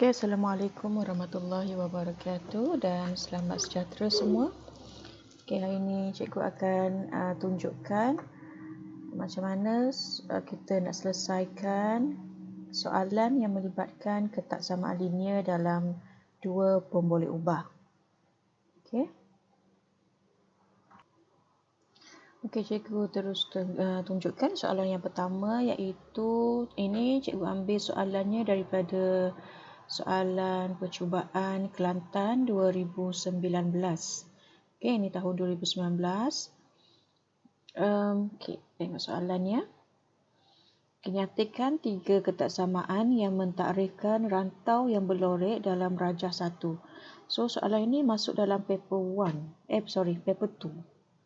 Okay, Assalamualaikum warahmatullahi wabarakatuh dan selamat sejahtera semua. Okay, hari ini cikgu akan tunjukkan macam mana kita nak selesaikan soalan yang melibatkan ketaksamaan linear dalam dua pemboleh ubah. Okay. Okey, cikgu terus tunjukkan soalan yang pertama, iaitu ini cikgu ambil soalannya daripada soalan percubaan Kelantan 2019. Okey, ini tahun 2019. Okey, tengok soalannya. Nyatakan 3 ketaksamaan yang mentakrifkan rantau yang berlorek dalam rajah 1. So, soalan ini masuk dalam paper 1. Paper 2.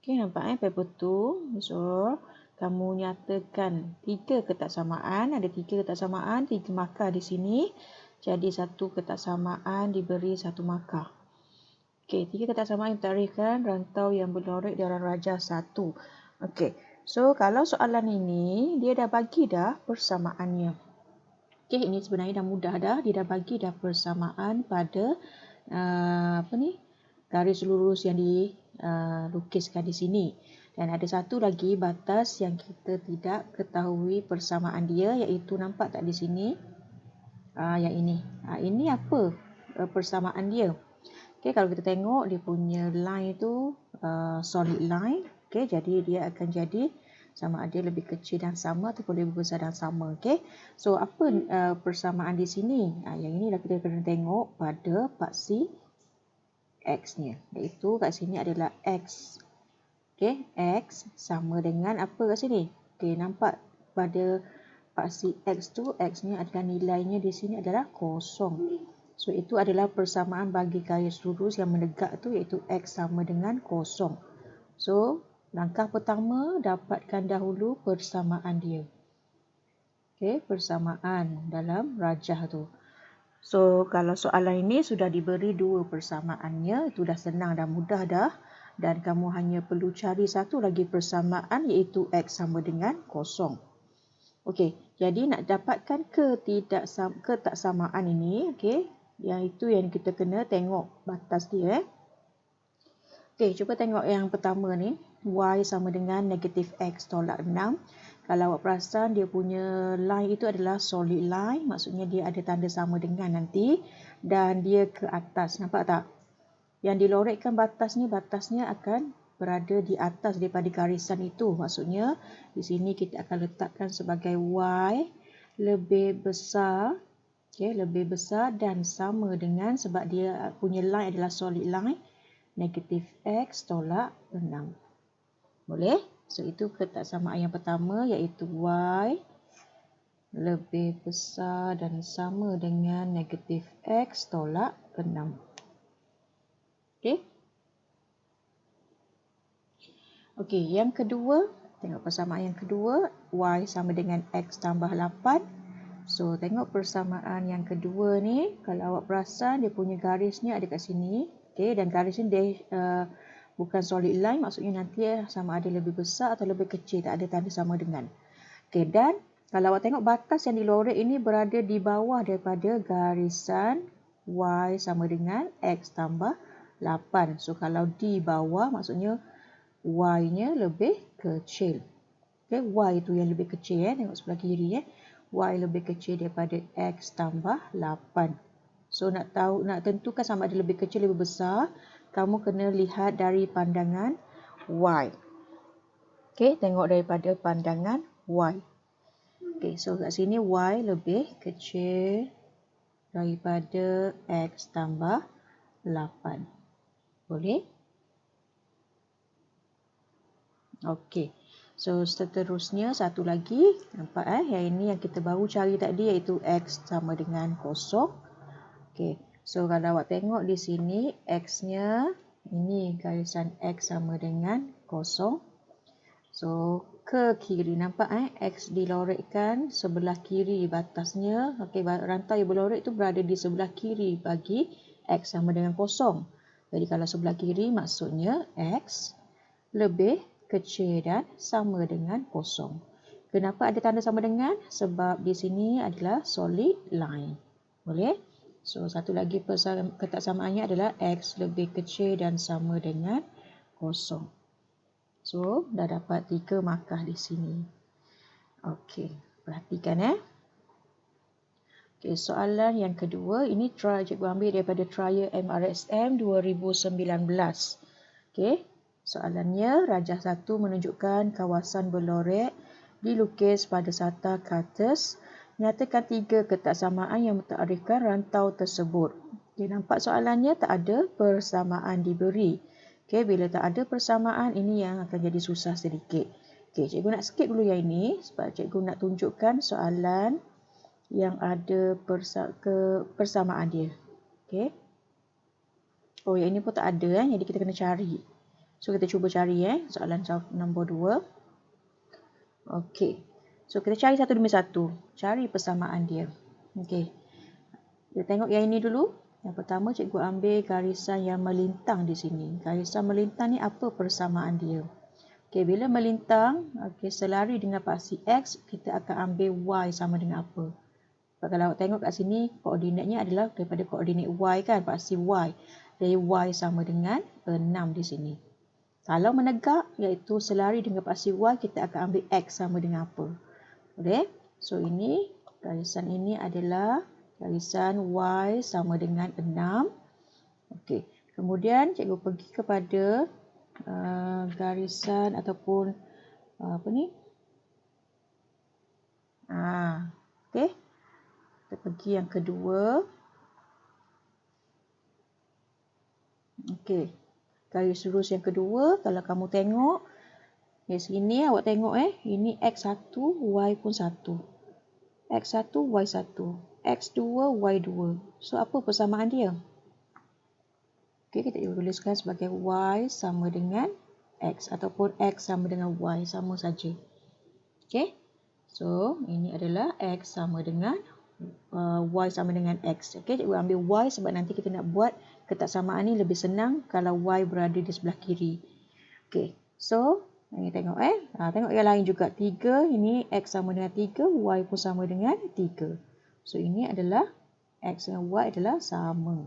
Okey, nampak paper 2. So, kamu nyatakan 3 ketaksamaan. Ada 3 ketaksamaan, 3 markah di sini. Jadi, 1 ketaksamaan diberi 1 markah. Okey, 3 ketaksamaan yang mentakrifkan rantau yang berlorek dalam rajah 1. Okey. So, kalau soalan ini, dia dah bagi dah persamaannya. Okey, ini sebenarnya dah mudah dah. Dia dah bagi dah persamaan pada garis lurus yang dilukiskan di sini. Dan ada satu lagi batas yang kita tidak ketahui persamaan dia, iaitu nampak tak di sini? Yang ini. Ini apa persamaan dia? Okey, kalau kita tengok dia punya line tu solid line. Okey, jadi dia akan jadi sama ada lebih kecil dan sama ataupun lebih besar dan sama. Okey. So, apa persamaan di sini? Yang ini dah kita kena tengok pada paksi X-nya. Iaitu kat sini adalah X. Okey, X sama dengan apa kat sini? Okey, nampak pada paksi X tu, X-nya adalah nilainya di sini adalah kosong. So, itu adalah persamaan bagi garis lurus yang menegak tu, iaitu X sama dengan kosong. So, langkah pertama, dapatkan dahulu persamaan dia. Okey, persamaan dalam rajah tu. So, kalau soalan ini sudah diberi 2 persamaannya, itu dah senang dan mudah dah. Dan kamu hanya perlu cari satu lagi persamaan, iaitu X sama dengan kosong. Okey, jadi nak dapatkan ketaksamaan ini, okey, yang itu yang kita kena tengok batas dia. Okey, cuba tengok yang pertama ni. Y sama dengan negatif X tolak 6. Kalau awak perasan, dia punya line itu adalah solid line. Maksudnya dia ada tanda sama dengan nanti. Dan dia ke atas. Nampak tak? Yang dilorekkan batasnya akan berada di atas daripada garisan itu. Maksudnya, di sini kita akan letakkan sebagai Y lebih besar. Okay, lebih besar dan sama dengan, sebab dia punya line adalah solid line, negatif X tolak 6. Boleh? So, itu ketaksamaan yang pertama, iaitu Y lebih besar dan sama dengan negatif X tolak 6. Okey? Okey, yang kedua, tengok persamaan yang kedua, Y sama dengan X tambah 8. So, tengok persamaan yang kedua ni, kalau awak perasan dia punya garisnya ada kat sini. Okey, dan garis ni dia bukan solid line, maksudnya nanti sama ada lebih besar atau lebih kecil, tak ada tanda sama dengan. Okey, dan kalau awak tengok batas yang dilorek ini berada di bawah daripada garisan Y sama dengan X tambah 8. So, kalau di bawah maksudnya Y-nya lebih kecil. Okay, Y itu yang lebih kecil. Tengok sebelah kiri. Y lebih kecil daripada X tambah 8. So, nak tentukan sama ada lebih kecil, lebih besar, kamu kena lihat dari pandangan Y. Okay, tengok daripada pandangan Y. Okay, so kat sini Y lebih kecil daripada X tambah 8. Boleh? Okey. So, seterusnya satu lagi. Nampak yang ini yang kita baru cari tadi, iaitu X sama dengan kosong. Okey. So, kalau awak tengok di sini, X-nya, ini garisan X sama dengan kosong. So, ke kiri. Nampak X dilorekkan sebelah kiri batasnya. Okey, rantai yang berlorek itu berada di sebelah kiri bagi X sama dengan kosong. Jadi, kalau sebelah kiri maksudnya X lebih kecil dan sama dengan kosong. Kenapa ada tanda sama dengan? Sebab di sini adalah solid line. Boleh? So, satu lagi ketaksamaannya adalah X lebih kecil dan sama dengan kosong. So, dah dapat 3 markah di sini. Okey, perhatikan Okey, soalan yang kedua, ini cikgu ambil daripada trial MRSM 2019. Okey, soalannya, rajah 1 menunjukkan kawasan berlorek dilukis pada sata kertas. Nyatakan 3 ketaksamaan yang mentarifkan rantau tersebut. Okey, nampak soalannya tak ada persamaan diberi. Okey, bila tak ada persamaan, ini yang akan jadi susah sedikit. Okey, cikgu nak skip dulu yang ini sebab cikgu nak tunjukkan soalan yang ada persamaan dia. Okey. Oh, yang ini pun tak ada jadi kita kena cari. So kita cuba cari soalan nombor 2. Okey. So kita cari satu demi satu. Cari persamaan dia. Okey. Kita tengok yang ini dulu. Yang pertama cikgu ambil garisan yang melintang di sini. Garisan melintang ni apa persamaan dia? Okey, bila melintang, selari dengan paksi X, kita akan ambil Y sama dengan apa? Sebab kalau awak tengok kat sini, koordinatnya adalah daripada koordinat Y kan, paksi Y. Jadi Y sama dengan 6 di sini. Kalau menegak, iaitu selari dengan paksi Y, kita akan ambil X sama dengan apa? Boleh? So, ini, garisan ini adalah garisan Y sama dengan 6. Okey. Kemudian, cikgu pergi kepada garisan ataupun apa ni? Okey. Kita pergi yang kedua. Okey. Garis lurus yang kedua, kalau kamu tengok, di sini awak tengok ini X1, Y pun 1. X1, Y1. X2, Y2. So, apa persamaan dia? Okey, kita tuliskan sebagai Y sama dengan X ataupun X sama dengan Y, sama saja. Okey. So, ini adalah X sama dengan Y sama dengan X. Okey, cikgu ambil Y sebab nanti kita nak buat ketaksamaan ni lebih senang kalau Y berada di sebelah kiri. Okey, so ini tengok tengok yang lain juga. 3, ini X sama dengan 3, Y pun sama dengan 3. So, ini adalah X dengan Y adalah sama.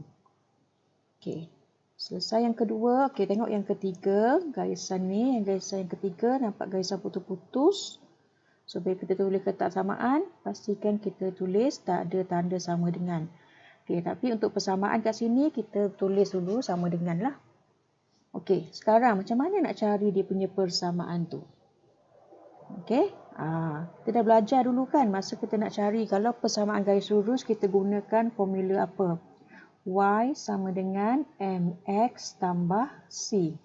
Okey, selesai yang kedua. Okey, tengok yang ketiga. Garisan ni, garisan yang ketiga nampak garisan putus-putus. So, bila kita tulis ketaksamaan, pastikan kita tulis tak ada tanda sama dengan. Okey, tapi untuk persamaan kat sini, kita tulis dulu sama dengan lah. Okey, sekarang macam mana nak cari dia punya persamaan tu? Okey, kita dah belajar dulu kan masa kita nak cari. Kalau persamaan garis lurus, kita gunakan formula apa? Y sama dengan MX tambah C.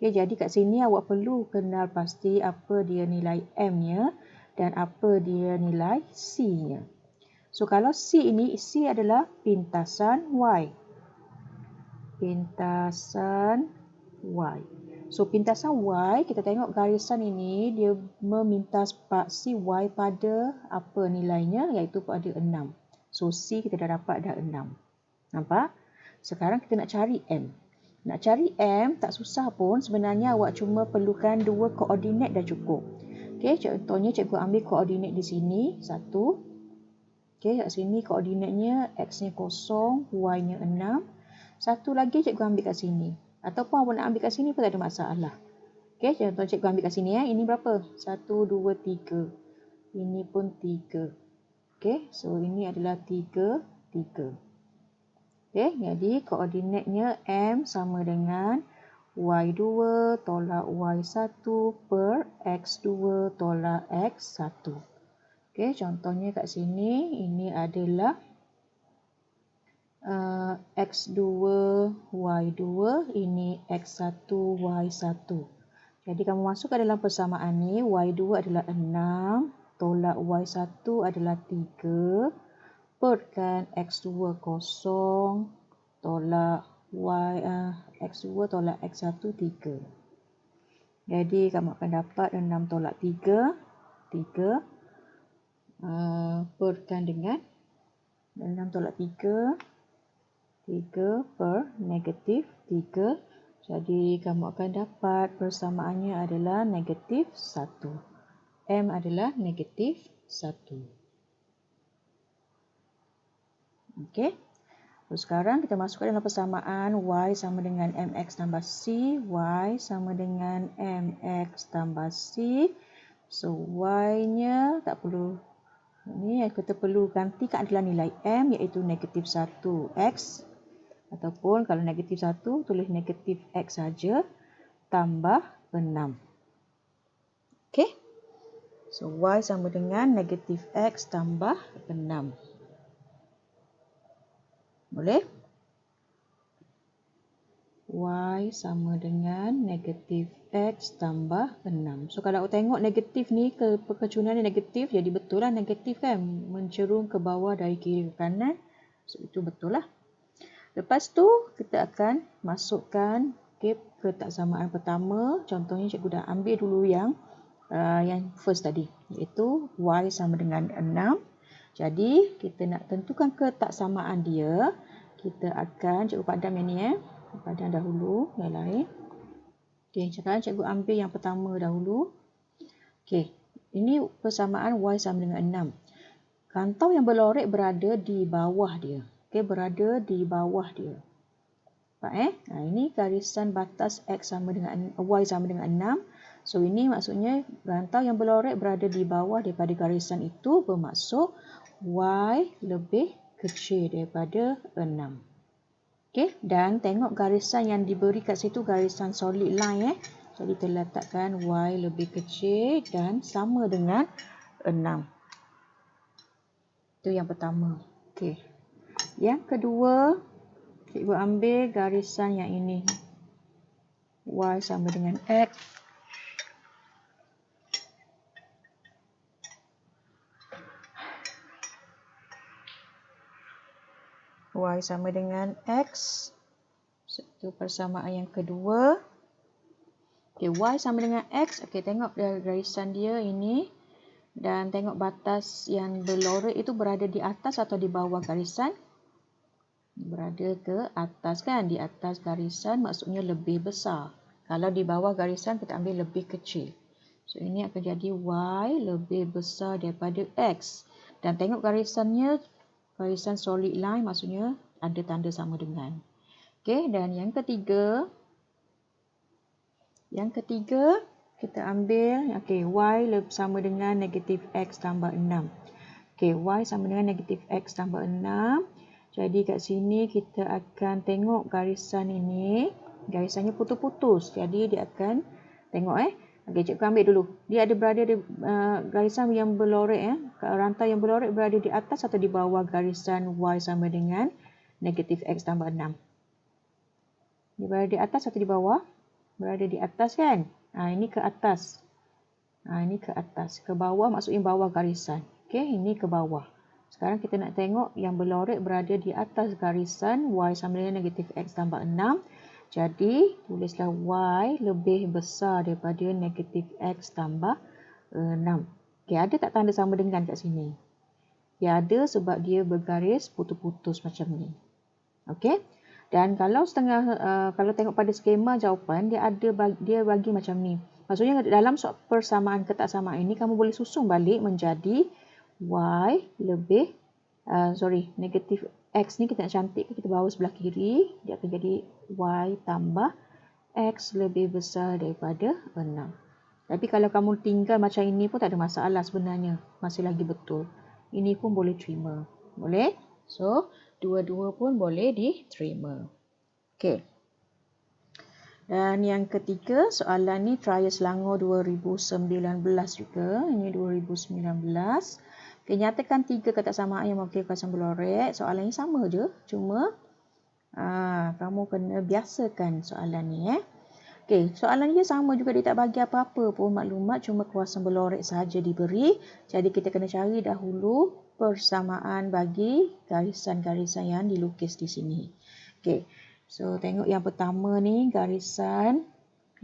Okey, jadi kat sini awak perlu kenal pasti apa dia nilai M-nya dan apa dia nilai C-nya. So, kalau C ini, C adalah pintasan Y. Pintasan Y. So, pintasan Y, kita tengok garisan ini, dia memintas paksi Y pada apa nilainya, iaitu pada 6. So, C kita dah dapat dah 6. Nampak? Sekarang kita nak cari M. Nak cari M, tak susah pun. Sebenarnya awak cuma perlukan 2 koordinat dah cukup. Okey, contohnya cikgu ambil koordinat di sini, 1. Okey, kat sini koordinatnya X-nya 0, Y-nya 6. Satu lagi cikgu ambil kat sini. Ataupun awak nak ambil kat sini pun tak ada masalah. Okey, contoh cikgu ambil kat sini Ini berapa? 1, 2, 3. Ini pun 3. Okey, so ini adalah 3, 3. Okey, jadi koordinatnya M sama dengan Y2 tolak Y1 per X2 tolak X1. Okey, contohnya kat sini, ini adalah X2, Y2, ini X1, Y1. Jadi, kamu masuk ke dalam persamaan ni, Y2 adalah 6, tolak Y1 adalah 3, perkan X2 kosong, tolak X2 tolak X1 3. Jadi, kamu akan dapat 6 tolak 3, 3. Perkan dengan 6 tolak 3, 3 per negatif 3. Jadi, kamu akan dapat persamaannya adalah negatif 1. M adalah negatif 1. Okey. So, sekarang kita masukkan dalam persamaan y sama dengan mx tambah c, y sama dengan mx tambah c. So, y-nya tak perlu, ini yang kita perlu gantikan adalah nilai m iaitu negatif 1x. Ataupun kalau negatif 1, tulis negatif x saja tambah 6. Okey. So, y sama dengan negatif x tambah 6. Boleh? Y sama dengan negatif x tambah 6. So, kalau tengok negatif ni, kecunannya negatif, jadi betul lah negatif kan. Mencerung ke bawah dari kiri ke kanan. So, itu betul lah. Lepas tu, kita akan masukkan ketaksamaan pertama. Contohnya, cikgu dah ambil dulu yang first tadi, iaitu y sama dengan 6. Jadi, kita nak tentukan ketaksamaan dia. Kita akan, cikgu padam yang ni padam dahulu yang lain. Okey, sekarang cikgu ambil yang pertama dahulu. Okey, ini persamaan y sama dengan 6. Rantau yang berlorek berada di bawah dia. Okey, berada di bawah dia. Nampak ini garisan batas x sama dengan y sama dengan 6. So ini maksudnya rantau yang berlorek berada di bawah daripada garisan itu, bermaksud y lebih kecil daripada 6. Okey, dan tengok garisan yang diberi kat situ garisan solid line Jadi terletakkan y lebih kecil dan sama dengan 6. Itu yang pertama. Okey. Yang kedua, cikgu ambil garisan yang ini. Y sama dengan x. Y sama dengan x. Itu persamaan yang kedua. Okey, y sama dengan x. Okey, tengok garisan dia ini. Dan tengok batas yang berlorek itu berada di atas atau di bawah garisan? Berada ke atas kan? Di atas garisan maksudnya lebih besar. Kalau di bawah garisan kita ambil lebih kecil. So ini akan jadi y lebih besar daripada x. Dan tengok garisannya, garisan solid line maksudnya ada tanda sama dengan. Okey, dan yang ketiga. Yang ketiga, kita ambil, okey, y sama dengan negatif x tambah 6. Okey, y sama dengan negatif x tambah 6. Jadi kat sini kita akan tengok garisan ini. Garisannya putus-putus. Jadi dia akan tengok Okey, cikgu ambil dulu. Dia ada berada di garisan yang berlorek rantai yang berlorek berada di atas atau di bawah garisan y sama dengan negatif x tambah 6. Dia berada di atas atau di bawah? Berada di atas kan? Ini ke atas. Ini ke atas. Ke bawah maksudnya bawah garisan. Okey, ini ke bawah. Sekarang kita nak tengok yang berlorek berada di atas garisan y sama dengan negatif x tambah 6. Jadi, tulislah y lebih besar daripada negatif x tambah 6. Okey, ada tak tanda sama dengan kat sini? Ya, ada sebab dia bergaris putus-putus macam ni. Okey. Dan kalau kalau tengok pada skema jawapan, dia bagi macam ni. Maksudnya dalam persamaan ketaksamaan ini, kamu boleh susun balik menjadi y lebih, negatif x ni kita nak cantik, kita bawa sebelah kiri. Dia akan jadi y tambah x lebih besar daripada 6. Tapi kalau kamu tinggal macam ini pun tak ada masalah sebenarnya. Masih lagi betul. Ini pun boleh terima. Boleh? So, dua-dua pun boleh diterima. Okey. Dan yang ketiga, soalan ni Trial Selangor 2019 juga. Ini 2019. Okay, nyatakan 3 ketaksamaan yang mewakili kawasan berlorek. Soalan ni sama je. Cuma kamu kena biasakan soalan ni. Okey, soalan ni sama juga. Dia tak bagi apa-apa pun maklumat. Cuma kawasan berlorek sahaja diberi. Jadi kita kena cari dahulu persamaan bagi garisan-garisan yang dilukis di sini. Okey, so tengok yang pertama ni, garisan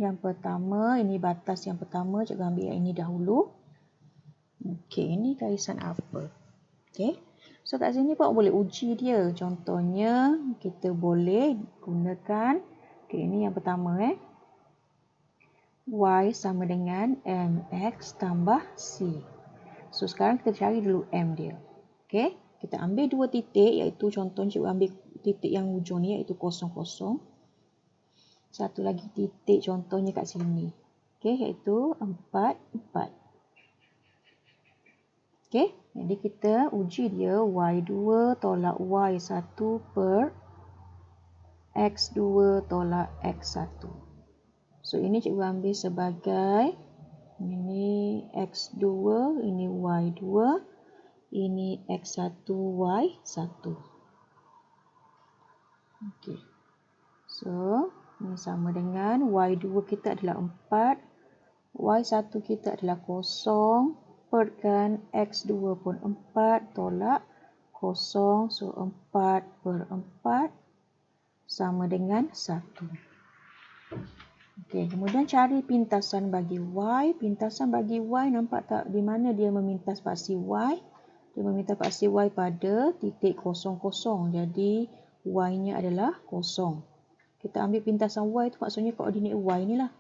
yang pertama, ini batas yang pertama. Cikgu ambil yang ini dahulu. Okey, ini garisan apa? Okey, so kat sini pun boleh uji dia. Contohnya, kita boleh gunakan, okey, ini yang pertama y sama dengan mx tambah c. So, sekarang kita cari dulu m dia. Okey, kita ambil 2 titik, iaitu contohnya cikgu ambil titik yang ujung ni iaitu 0, 0. Satu lagi titik contohnya kat sini. Okey, iaitu 4, 4. Okey, jadi kita uji dia Y2 tolak Y1 per X2 tolak X1. So, ini cikgu ambil sebagai ini X2, ini Y2, ini X1, Y1. Okey. So, ini sama dengan Y2 kita adalah 4, Y1 kita adalah 0, perkan X2 pun 4 tolak 0, so 4 per 4 sama dengan 1. Okey, kemudian cari pintasan bagi Y. Pintasan bagi Y nampak tak di mana dia memintas paksi Y? Dia memintas paksi Y pada titik 0, 0. Jadi Y-nya adalah 0. Kita ambil pintasan Y itu maksudnya koordinat Y ni lah.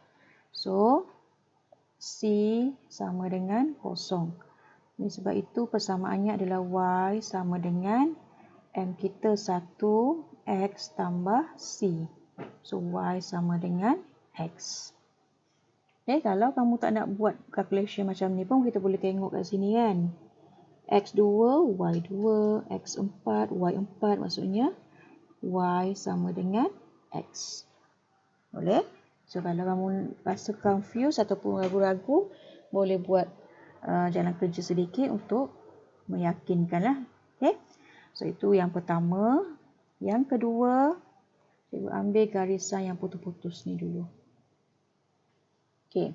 So, C sama dengan 0. Ini sebab itu persamaannya adalah Y sama dengan M kita 1, X tambah C. So, Y sama dengan X. Kalau kamu tak nak buat calculation macam ni pun, kita boleh tengok kat sini kan. X2, Y2, X4, Y4 maksudnya Y sama dengan X. Boleh? So, kalau kamu rasa confused ataupun ragu-ragu, boleh buat jalan kerja sedikit untuk meyakinkan lah. Okay? So, itu yang pertama. Yang kedua, cikgu ambil garisan yang putus-putus ni dulu. Okay.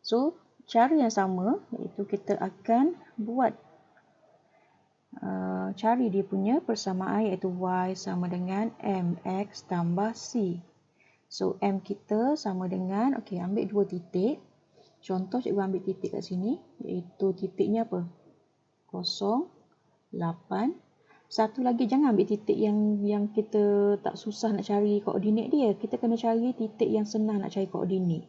So, cara yang sama, iaitu kita akan buat cari dia punya persamaan, iaitu Y sama dengan MX tambah C. So, M kita sama dengan, okey, ambil dua titik. Contoh cikgu ambil titik kat sini, iaitu titiknya apa? 0, 8. Satu lagi, jangan ambil titik yang kita tak susah nak cari koordinat dia. Kita kena cari titik yang senang nak cari koordinat.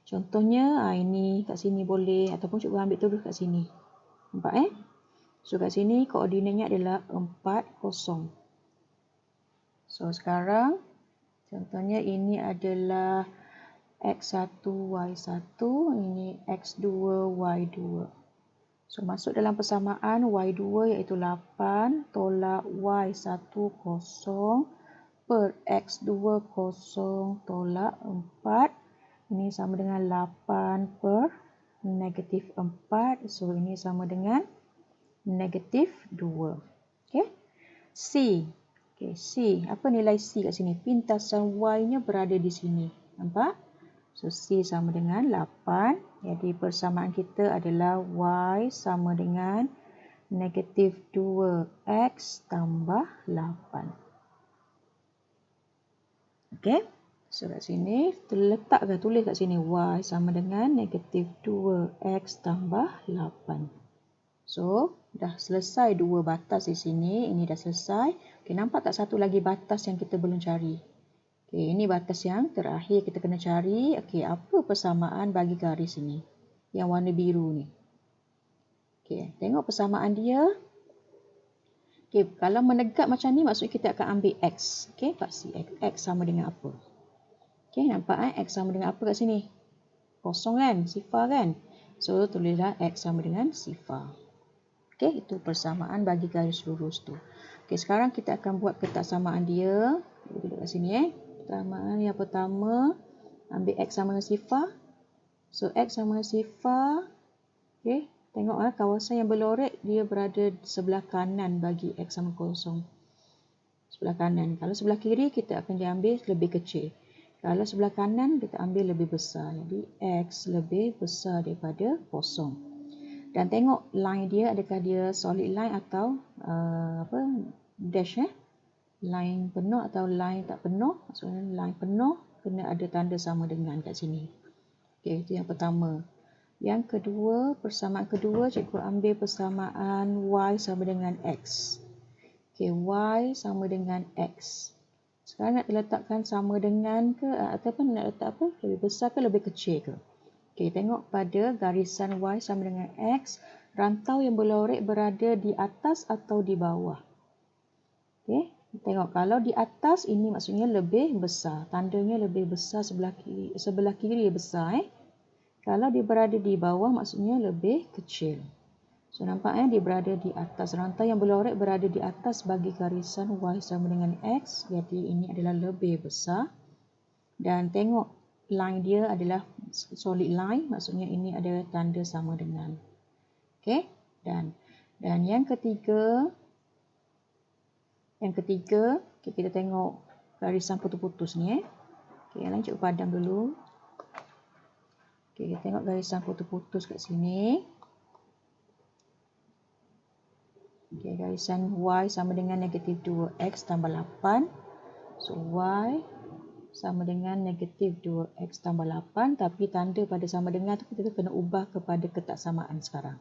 Contohnya, ini kat sini boleh, ataupun cikgu ambil terus kat sini. Nampak So, kat sini koordinatnya adalah 4, 0. So, sekarang contohnya ini adalah X1, Y1, ini X2, Y2. So, masuk dalam persamaan Y2 iaitu 8 tolak Y1, 0 per X2, 0 tolak 4. Ini sama dengan 8 per negatif 4. So, ini sama dengan negatif 2. Okay. C. Okay, C. Apa nilai C kat sini? Pintasan Y-nya berada di sini. Nampak? So, C sama dengan 8. Jadi, persamaan kita adalah Y sama dengan negatif 2X tambah 8. Okay. So, kat sini, tulis kat sini Y sama dengan negatif 2X tambah 8. So, dah selesai dua batas di sini. Ini dah selesai. Okay, nampak tak satu lagi batas yang kita belum cari? Okay, ini batas yang terakhir kita kena cari. Okay, apa persamaan bagi garis ini? Yang warna biru ni. Okay, tengok persamaan dia. Okay, kalau menegak macam ni, maksudnya kita akan ambil X. Okay, paksi X. X sama dengan apa? Okay, nampak X sama dengan apa kat sini? Kosong kan? Sifar kan? So, tulislah X sama dengan sifar. Okay, itu persamaan bagi garis lurus tu. Okay, sekarang kita akan buat petak samaan dia. Kita duduk kat sini Persamaan yang pertama, ambil X sama dengan sifar. So, X sama dengan sifar. Okay, tengok kawasan yang berlorek dia berada sebelah kanan bagi X sama 0. Sebelah kanan. Kalau sebelah kiri, kita akan diambil lebih kecil. Kalau sebelah kanan, kita ambil lebih besar. Jadi, X lebih besar daripada 0. Dan tengok line dia, adakah dia solid line atau dash line penuh atau line tak penuh. Maksudnya line penuh kena ada tanda sama dengan kat sini. Okey, itu yang pertama. Yang kedua, persamaan kedua, cikgu ambil persamaan Y sama dengan X. Okey, Y sama dengan X. Sekarang nak diletakkan sama dengan ke, ataupun nak letak apa? Lebih besar ke lebih kecil ke? Okey, tengok pada garisan Y sama dengan X, rantau yang berlorek berada di atas atau di bawah. Okey, Tengok, kalau di atas ini maksudnya lebih besar. Tandanya lebih besar sebelah kiri besar. Kalau dia berada di bawah maksudnya lebih kecil. So nampak dia berada di atas. Rantai yang berlorek berada di atas bagi garisan Y sama dengan X. Jadi ini adalah lebih besar. Dan tengok line dia adalah solid line. Maksudnya ini ada tanda sama dengan. Okey. Dan yang ketiga. Okay, kita tengok garisan putus-putus ni. Okay, yang lain cikgu padam dulu. Okay, kita tengok garisan putus-putus kat sini. Okay, garisan Y sama dengan negatif 2X tambah 8. So, Y sama dengan negatif 2X tambah 8. Tapi tanda pada sama dengan tu kita kena ubah kepada ketaksamaan sekarang.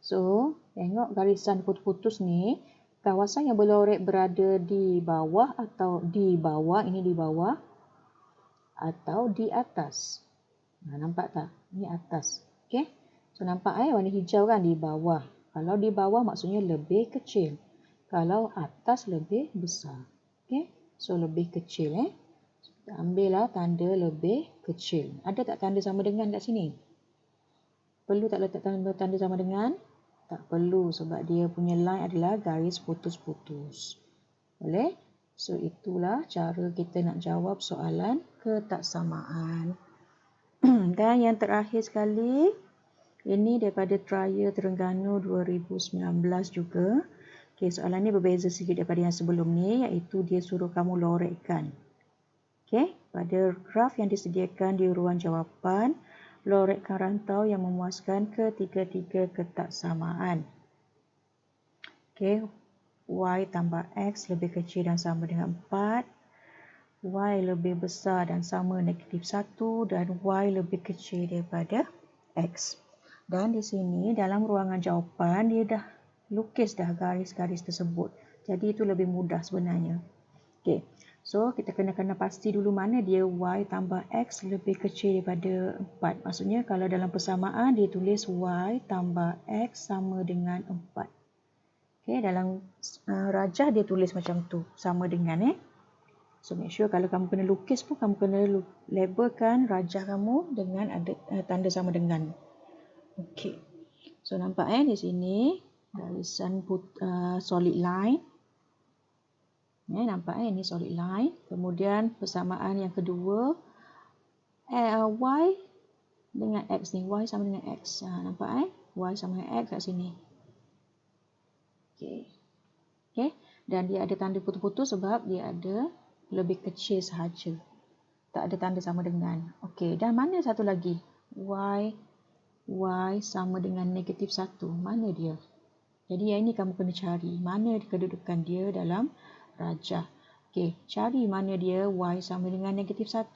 So, tengok garisan putus-putus ni. Kawasan yang berlorek berada di bawah atau di bawah. Ini di bawah. Atau di atas. Nah, nampak tak? Ini atas. Okay. So, nampak warna hijau kan di bawah. Kalau di bawah maksudnya lebih kecil. Kalau atas lebih besar. Okay. So, lebih kecil. Kita ambillah tanda lebih kecil. Ada tak tanda sama dengan kat sini? Perlu tak letak tanda sama dengan? Tak perlu sebab dia punya line adalah garis putus-putus. Boleh? So, itulah cara kita nak jawab soalan ketaksamaan. Dan yang terakhir sekali, ini daripada Trial Terengganu 2019 juga. Okay, soalan ni berbeza sikit daripada yang sebelum ni, iaitu dia suruh kamu lorekkan. Okay, pada graf yang disediakan di ruang jawapan, lorekkan rantau yang memuaskan ketiga-tiga ketaksamaan. Okay, Y tambah X lebih kecil dan sama dengan 4. Y lebih besar dan sama negatif 1 dan Y lebih kecil daripada X. Dan di sini dalam ruangan jawapan dia dah lukis dah garis-garis tersebut. Jadi itu lebih mudah sebenarnya. Okay. So kita kena pasti dulu mana dia Y tambah X lebih kecil daripada 4. Maksudnya kalau dalam persamaan dia tulis Y tambah X sama dengan 4. Okay, dalam rajah dia tulis macam tu. Sama dengan So make sure kalau kamu kena lukis pun kamu kena labelkan rajah kamu dengan ada tanda sama dengan. Okey. So nampak di sini garisan solid line. Nampak ini solid line. Kemudian persamaan yang kedua Y dengan X ni. Y sama dengan X. Nampak Y sama dengan X kat sini. Okey. Okey. Dan dia ada tanda putus-putus sebab dia ada lebih kecil sahaja. Tak ada tanda sama dengan. Okey, dan mana satu lagi? Y sama dengan negatif 1. Mana dia? Jadi yang ini kamu kena cari. Mana kedudukan dia dalam rajah. Okey, cari mana dia Y sama dengan negatif 1.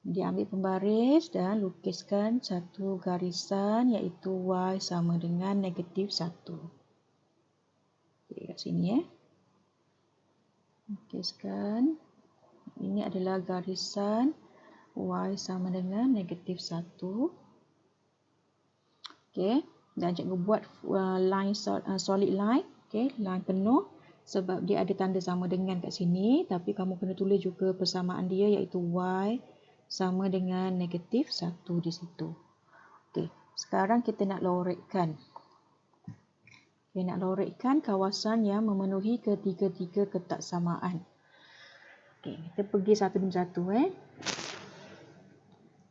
Dia ambil pembaris dan lukiskan satu garisan iaitu Y sama dengan negatif 1. Okey, kat sini lukiskan. Ini adalah garisan Y sama dengan negatif 1. Okey, dan cikgu buat line solid line. Okey, line penuh sebab dia ada tanda sama dengan kat sini. Tapi kamu kena tulis juga persamaan dia iaitu Y sama dengan negatif 1 di situ. Okey, sekarang kita nak lorekkan. Okay, nak lorekkan kawasan yang memenuhi ketiga-tiga ketaksamaan. Okay, kita pergi satu demi satu.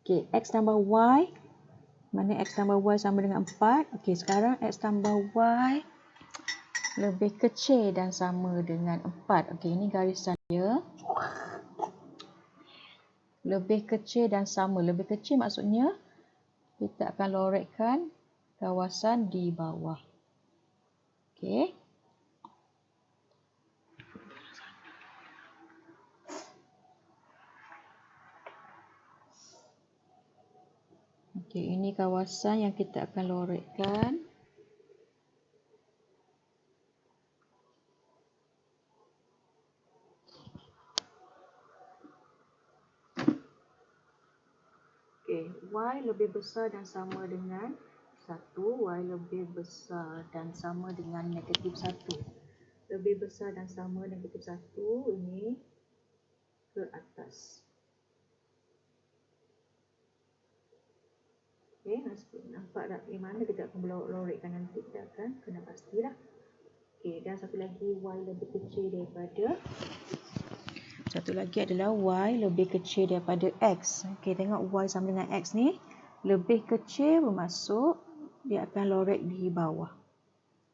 Okay, X tambah Y. Mana X tambah Y sama dengan 4. Okay, sekarang X tambah Y lebih kecil dan sama dengan 4. Okay, ini garisan dia. Lebih kecil dan sama. Lebih kecil maksudnya kita akan lorekkan kawasan di bawah. Okay. Okey, ini kawasan yang kita akan lorekkan. Okey, Y lebih besar dan sama dengan 1. Y lebih besar dan sama dengan negatif 1. lebih besar dan sama dengan kutip 1, ini ke atas. Okey, nampak tak di mana kita akan lorekkan nanti, kita akan kena pastilah. Okey, dan satu lagi y lebih kecil daripada y lebih kecil daripada x. Okey, tengok y sama dengan x ni lebih kecil, bermaksud dia akan lorek di bawah.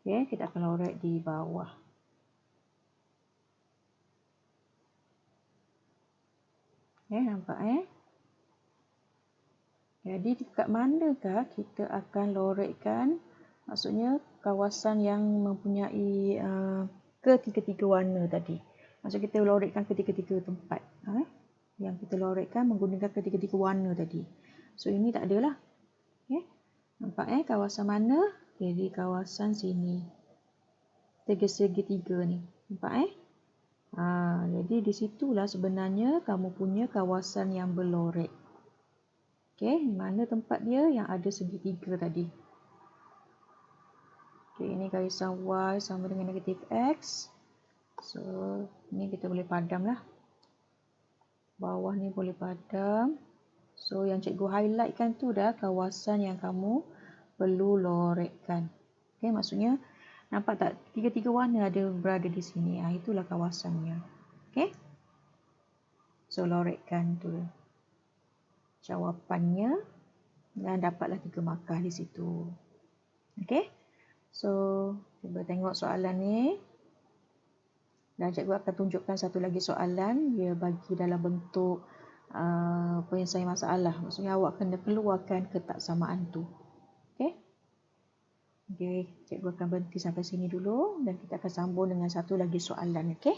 Okey, kita akan lorek di bawah. Okey, nampak Jadi dekat manakah kita akan lorekkan, maksudnya kawasan yang mempunyai ketiga-tiga warna tadi. Maksud kita lorekkan ketiga-tiga tempat. Yang kita lorekkan menggunakan ketiga-tiga warna tadi. So ini tak adalah. Okay. Nampak kawasan mana? Jadi kawasan sini. Segi-segi tiga ni. Nampak jadi di situlah sebenarnya kamu punya kawasan yang berlorek. Okey, mana tempat dia yang ada segitiga tadi. Okey, ini garisan y sama dengan negatif x. So, ni kita boleh padam lah. Bawah ni boleh padam. So, yang cikgu highlightkan tu dah kawasan yang kamu perlu lorekkan. Okey, maksudnya nampak tak tiga-tiga warna ada berada di sini. Itulah kawasannya. Okey. So, lorekkan tu jawapannya dan dapatlah 3 markah di situ. Okey. So, cuba tengok soalan ni. Dan cikgu akan tunjukkan satu lagi soalan. Dia bagi dalam bentuk penyelesaian masalah. Maksudnya awak kena keluarkan ketaksamaan tu. Okey. Okey, cikgu akan berhenti sampai sini dulu dan kita akan sambung dengan satu lagi soalan. Okey.